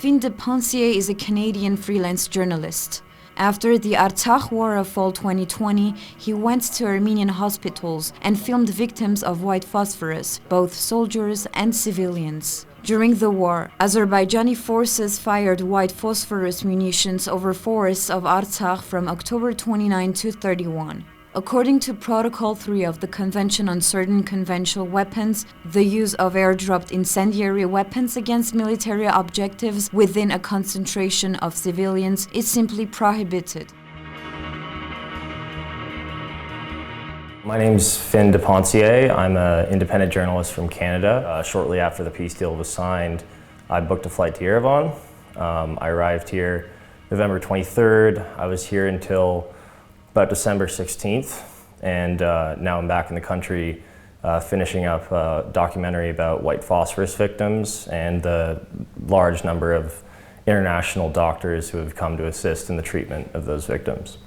dePencier is a Canadian freelance journalist. After the Artsakh War of fall 2020, he went to Armenian hospitals and filmed victims of white phosphorus, both soldiers and civilians. During the war, Azerbaijani forces fired white phosphorus munitions over forests of Artsakh from October 29 to 31. According to Protocol 3 of the Convention on Certain Conventional Weapons, the use of airdropped incendiary weapons against military objectives within a concentration of civilians is simply prohibited. My name's dePencier. I'm an independent journalist from Canada. Shortly after the peace deal was signed, I booked a flight to Yerevan. I arrived here November 23rd. I was here until about December 16th, and now I'm back in the country finishing up a documentary about white phosphorus victims and the large number of international doctors who have come to assist in the treatment of those victims.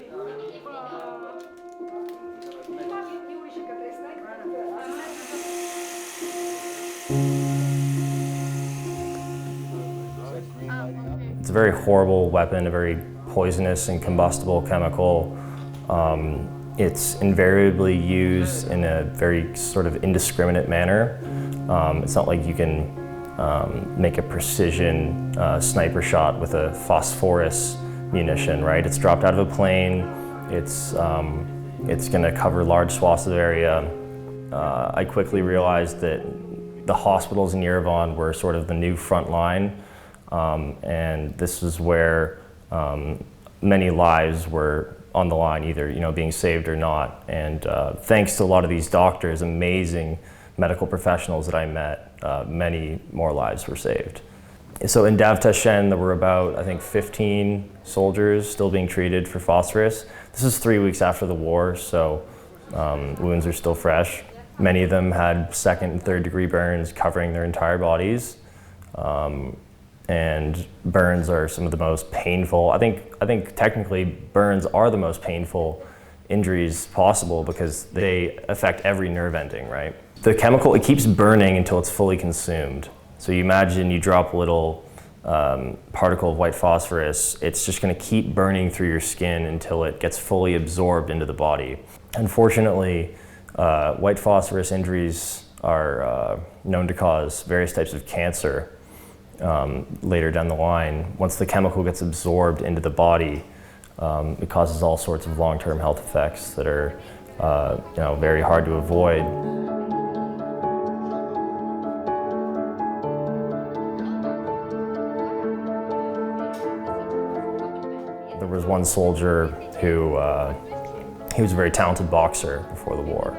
It's a very horrible weapon, a very poisonous and combustible chemical. It's invariably used in a very sort of indiscriminate manner. It's not like you can make a precision sniper shot with a phosphorus munition, right? It's dropped out of a plane. It's going to cover large swaths of area. I quickly realized that the hospitals in Yerevan were sort of the new front line, and this is where many lives were on the line, either being saved or not. And thanks to a lot of these doctors, amazing medical professionals that I met, many more lives were saved. So in dePencier, there were about, I think, 15 soldiers still being treated for phosphorus. This is 3 weeks after the war, so wounds are still fresh. Many of them had second and third degree burns covering their entire bodies. And burns are some of the most painful. I think technically burns are the most painful injuries possible because they affect every nerve ending, right? The chemical, it keeps burning until it's fully consumed. So you imagine you drop a little particle of white phosphorus, it's just gonna keep burning through your skin until it gets fully absorbed into the body. Unfortunately, white phosphorus injuries are known to cause various types of cancer. Later down the line. Once the chemical gets absorbed into the body, it causes all sorts of long-term health effects that are very hard to avoid. There was one soldier who he was a very talented boxer before the war,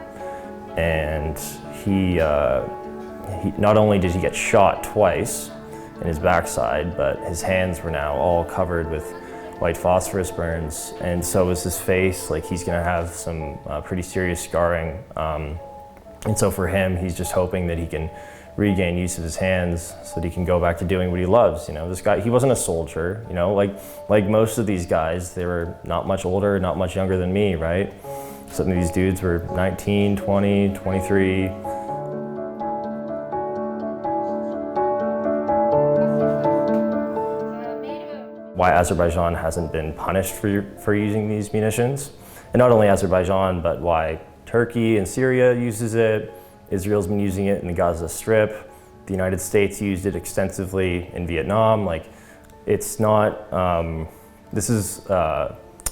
and he not only did he get shot twice in his backside, but his hands were now all covered with white phosphorus burns, and so was his face. Like, he's gonna have some pretty serious scarring. And so for him, he's just hoping that he can regain use of his hands so that he can go back to doing what he loves. This guy, he wasn't a soldier, like most of these guys, they were not much older, not much younger than me, right? Some of these dudes were 19, 20, 23. Why Azerbaijan hasn't been punished for using these munitions. And not only Azerbaijan, but why Turkey and Syria uses it. Israel's been using it in the Gaza Strip. The United States used it extensively in Vietnam. It's not, this is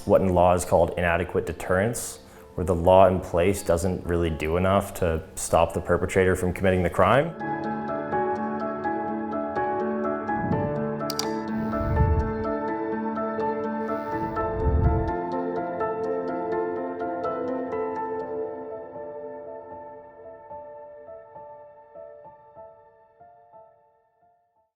what in law is called inadequate deterrence, where the law in place doesn't really do enough to stop the perpetrator from committing the crime.